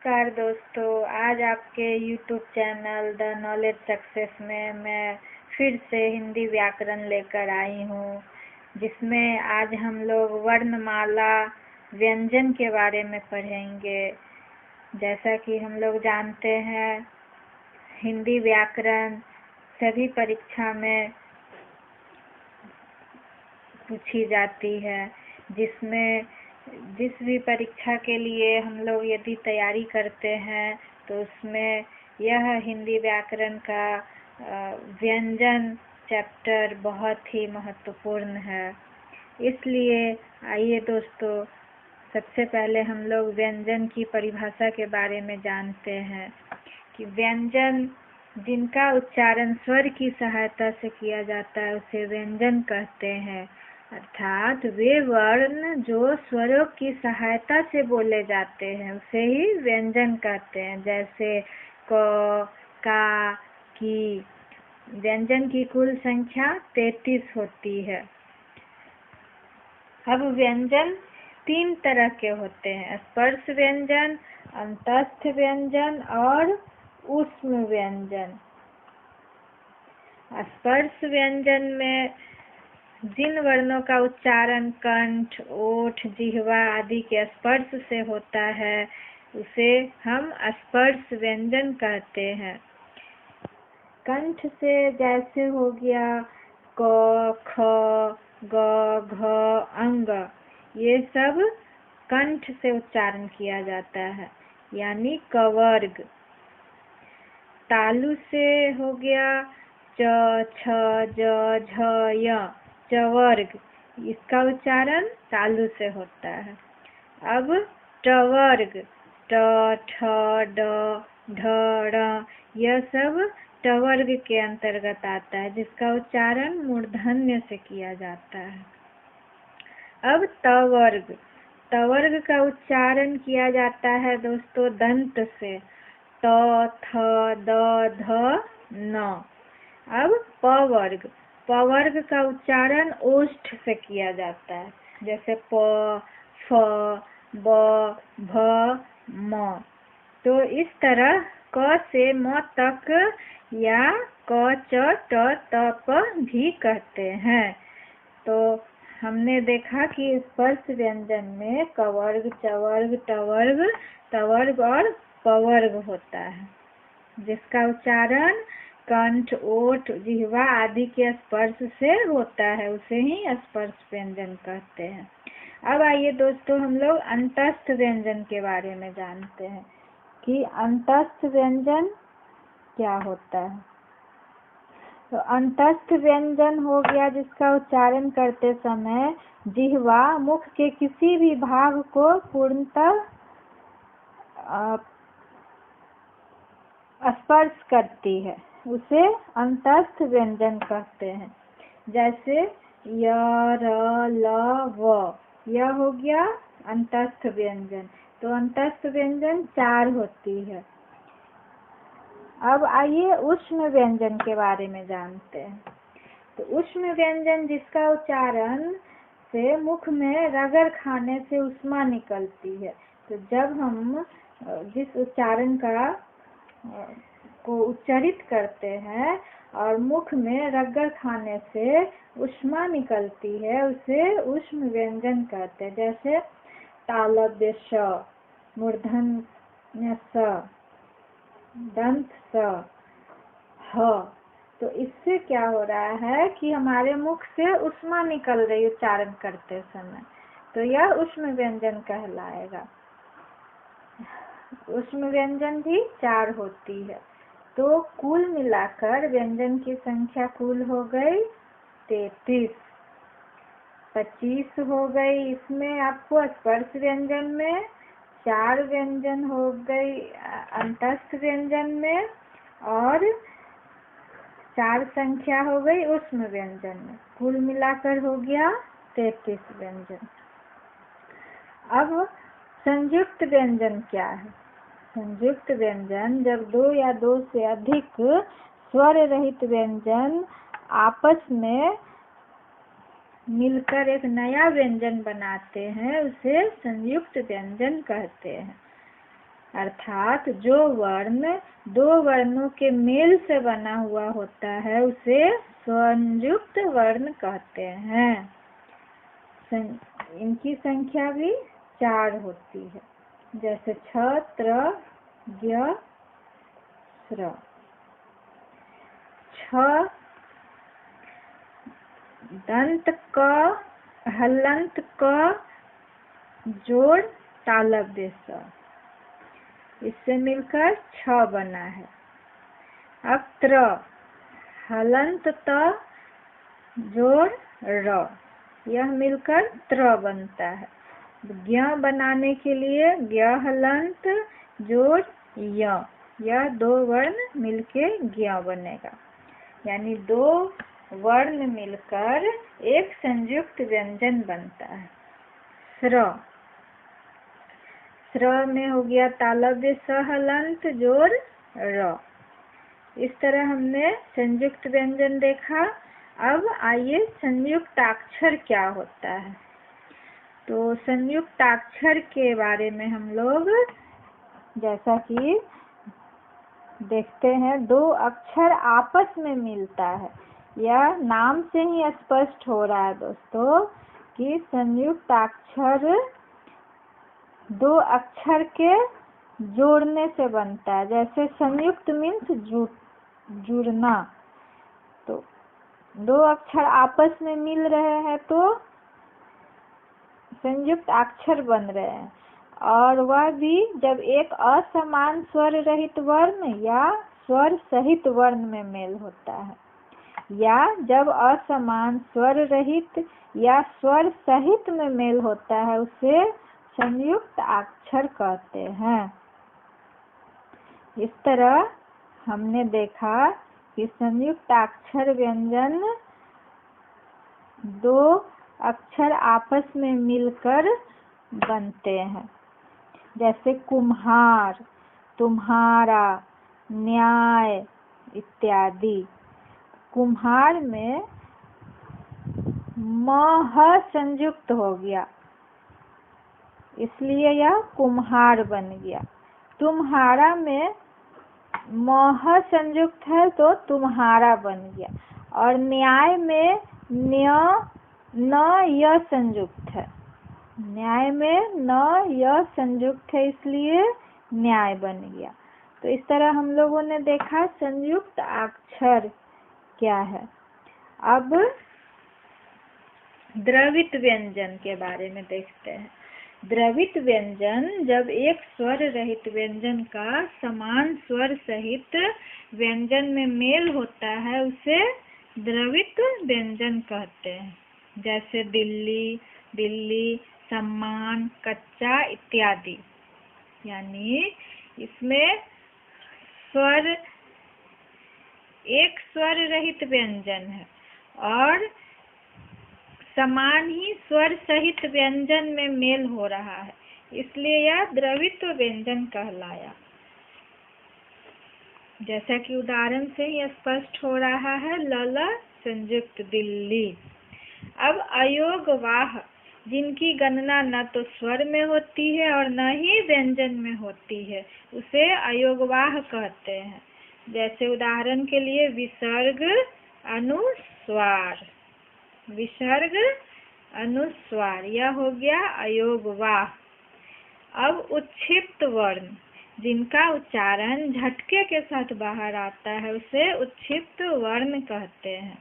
नमस्कार दोस्तों। आज आपके YouTube channel the knowledge success में मैं फिर से हिंदी व्याकरण लेकर आई हूँ, जिसमें आज हम लोग वर्णमाला व्यंजन के बारे में पढ़ेंगे। जैसा कि हम लोग जानते हैं, हिंदी व्याकरण सभी परीक्षा में पूछी जाती है, जिसमें जिस भी परीक्षा के लिए हम लोग यदि तैयारी करते हैं तो उसमें यह हिंदी व्याकरण का व्यंजन चैप्टर बहुत ही महत्वपूर्ण है। इसलिए आइए दोस्तों, सबसे पहले हम लोग व्यंजन की परिभाषा के बारे में जानते हैं कि व्यंजन जिनका उच्चारण स्वर की सहायता से किया जाता है उसे व्यंजन कहते हैं। अर्थात वे वर्ण जो स्वरों की सहायता से बोले जाते हैं उसे ही व्यंजन कहते हैं। जैसे क, का, की। व्यंजन की कुल संख्या 33 होती है। अब व्यंजन 3 तरह के होते हैं: स्पर्श व्यंजन, अंतस्थ व्यंजन और ऊष्म व्यंजन। स्पर्श व्यंजन में जिन वर्णों का उच्चारण कंठ, ओठ, जिह्वा आदि के स्पर्श से होता है उसे हम स्पर्श व्यंजन कहते हैं। कंठ से जैसे हो गया क, ख, ग, घ, अंग, ये सब कंठ से उच्चारण किया जाता है, यानी कवर्ग। तालु से हो गया च, छ, ज, झ, य, चवर्ग। इसका उच्चारण तालु से होता है। अब टवर्ग, ट, ठ, ड, ढ, ड़, यह सब टवर्ग के अंतर्गत आता है, जिसका उच्चारण मूर्धन्य से किया जाता है। अब तवर्ग, तवर्ग का उच्चारण किया जाता है दोस्तों दंत से, त, थ, द, ध, न। अब पवर्ग, पवर्ग का उच्चारण ओष्ठ से किया जाता है, जैसे प, फ, ब, भ, म। तो इस तरह क से म तक या क, च, ट, त, प भी कहते हैं। तो हमने देखा कि स्पर्श व्यंजन में कवर्ग, चवर्ग, टवर्ग, तवर्ग और पवर्ग होता है, जिसका उच्चारण कंठ, ओठ, जिह्वा आदि के स्पर्श से होता है, उसे ही स्पर्श व्यंजन कहते हैं। अब आइए दोस्तों, हम लोग अंतस्थ व्यंजन के बारे में जानते हैं कि अंतस्थ व्यंजन क्या होता है। तो अंतस्थ व्यंजन हो गया जिसका उच्चारण करते समय जिह्वा मुख के किसी भी भाग को पूर्णतः स्पर्श करती है, उसे अंतस्थ व्यंजन कहते हैं। जैसे य, र, ल, व, यह हो गया अंतस्थ व्यंजन। तो अंतस्थ व्यंजन 4 होती है। अब आइए ऊष्म व्यंजन के बारे में जानते हैं। तो ऊष्म व्यंजन जिसका उच्चारण से मुख में रगड़ खाने से ऊष्मा निकलती है। तो जब हम जिस उच्चारण को उच्चारित करते हैं और मुख में रगड़ खाने से ऊष्मा निकलती है, उसे ऊष्म व्यंजन कहते हैं। जैसे तालव्य श, मूर्धन्य स, दंत स, ह। तो इससे क्या हो रहा है कि हमारे मुख से ऊष्मा निकल रही उच्चारण करते समय, तो यह ऊष्म व्यंजन कहलाएगा। ऊष्म व्यंजन भी 4 होती है। तो कुल मिलाकर व्यंजन की संख्या कुल हो गई 33। 25 हो गई। इसमें आपको स्पर्श व्यंजन में 4 व्यंजन हो गई, अंतस्थ व्यंजन में, और 4 संख्या हो गई ऊष्म व्यंजन में। कुल मिलाकर हो गया 33 व्यंजन। अब संयुक्त व्यंजन क्या है? संयुक्त व्यंजन जब 2 या 2 से अधिक स्वर रहित व्यंजन आपस में मिलकर एक नया व्यंजन बनाते हैं, उसे संयुक्त व्यंजन कहते हैं। अर्थात जो वर्ण दो वर्णों के मेल से बना हुआ होता है उसे संयुक्त वर्ण कहते हैं। इनकी संख्या भी 4 होती है, जैसे छ, त्र, ज्ञ, स्र। छ दंत क, हलंत क जोड़ तालव्य स, इससे मिलकर छ बना है। अब त्र हलंत त जोड़ र, यह मिलकर त्र बनता है। ज्ञ बनाने के लिए ज्ञ हलंत जोड़ य, यह 2 वर्ण मिलके ज्ञ बनेगा, यानी 2 वर्ण मिलकर एक संयुक्त व्यंजन बनता है। स्र, स्र में हो गया तालव्य स हलंत जोड़ र। इस तरह हमने संयुक्त व्यंजन देखा। अब आइए संयुक्ताक्षर क्या होता है। तो संयुक्ताक्षर के बारे में हम लोग जैसा कि देखते हैं, 2 अक्षर आपस में मिलता है। यह नाम से ही स्पष्ट हो रहा है दोस्तों कि संयुक्ताक्षर 2 अक्षर के जोड़ने से बनता है। जैसे संयुक्त मीन्स जुड़ना, तो 2 अक्षर आपस में मिल रहे हैं तो संयुक्त अक्षर बन रहे हैं, और वह भी जब एक असमान स्वर रहित वर्ण या स्वर सहित वर्ण में मेल होता है, या जब असमान स्वर रहित या स्वर सहित में मेल होता है उसे संयुक्त अक्षर कहते हैं। इस तरह हमने देखा कि संयुक्त अक्षर व्यंजन 2 अक्षर आपस में मिलकर बनते हैं, जैसे कुम्हार, तुम्हारा, न्याय इत्यादि। कुम्हार में म ह संयुक्त हो गया, इसलिए यह कुम्हार बन गया। तुम्हारा में म ह संयुक्त है तो तुम्हारा बन गया, और न्याय में न य संयुक्त है, न्याय में न य संयुक्त है इसलिए न्याय बन गया। तो इस तरह हम लोगों ने देखा संयुक्त अक्षर क्या है। अब द्रवित व्यंजन के बारे में देखते हैं। द्रवित व्यंजन जब एक स्वर रहित व्यंजन का समान स्वर सहित व्यंजन में मेल होता है उसे द्रवित व्यंजन कहते हैं। जैसे दिल्ली, दिल्ली, सम्मान, कच्चा इत्यादि। यानी इसमें स्वर एक स्वर रहित व्यंजन है और समान ही स्वर सहित व्यंजन में मेल हो रहा है, इसलिए यह द्रवित व्यंजन कहलाया। जैसा कि उदाहरण से ही स्पष्ट हो रहा है, ल संयुक्त दिल्ली। अब अयोगवाह, जिनकी गणना न तो स्वर में होती है और न ही व्यंजन में होती है, उसे अयोगवाह कहते हैं। जैसे उदाहरण के लिए विसर्ग, अनुस्वार, विसर्ग, अनुस्वार, यह हो गया अयोगवाह। अब उच्छिप्त वर्ण, जिनका उच्चारण झटके के साथ बाहर आता है उसे उच्छिप्त वर्ण कहते हैं।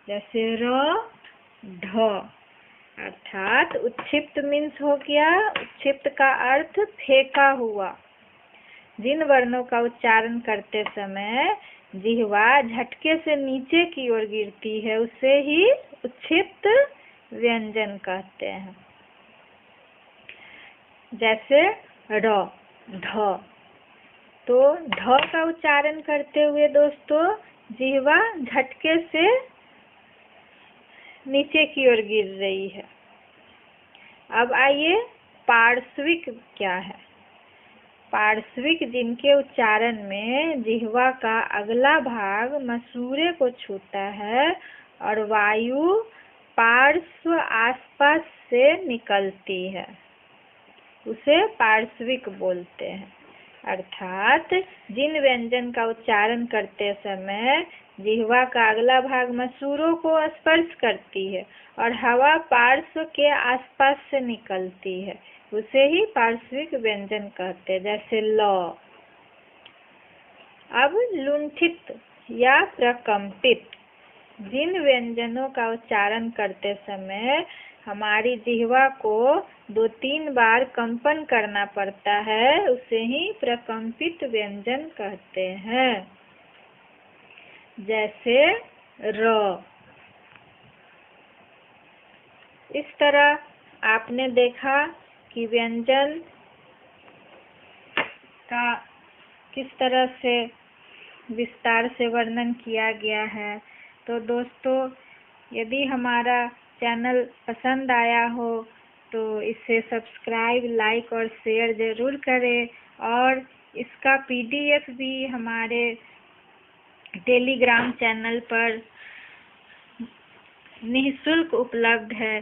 जैसे र, ढ, अर्थात उच्छिप्त मीन्स हो गया, उच्छिप्त का अर्थ फेंका हुआ। जिन वर्णों का उच्चारण करते समय जिह्वा झटके से नीचे की ओर गिरती है उसे ही उच्छिप्त व्यंजन कहते हैं। जैसे र, ढ, तो ढ का उच्चारण करते हुए दोस्तों जिह्वा झटके से नीचे की ओर गिर रही है। अब आइए पार्श्विक क्या है। पार्श्विक जिनके उच्चारण में जिह्वा का अगला भाग मसूड़े को छूता है और वायु पार्श्व आसपास से निकलती है, उसे पार्श्विक बोलते हैं। अर्थात जिन व्यंजन का उच्चारण करते समय जिह्वा का अगला भाग मसूरों को स्पर्श करती है और हवा पार्श्व के आसपास से निकलती है, उसे ही पार्श्विक व्यंजन कहते हैं, जैसे ल। अब लुंठित या प्रकंपित, जिन व्यंजनों का उच्चारण करते समय हमारी जिह्वा को 2-3 बार कंपन करना पड़ता है, उसे ही प्रकंपित व्यंजन कहते हैं, जैसे र। इस तरह आपने देखा कि व्यंजन का किस तरह से विस्तार से वर्णन किया गया है। तो दोस्तों, यदि हमारा चैनल पसंद आया हो तो इसे सब्सक्राइब, लाइक और शेयर ज़रूर करें, और इसका PDF भी हमारे टेलीग्राम चैनल पर निःशुल्क उपलब्ध है।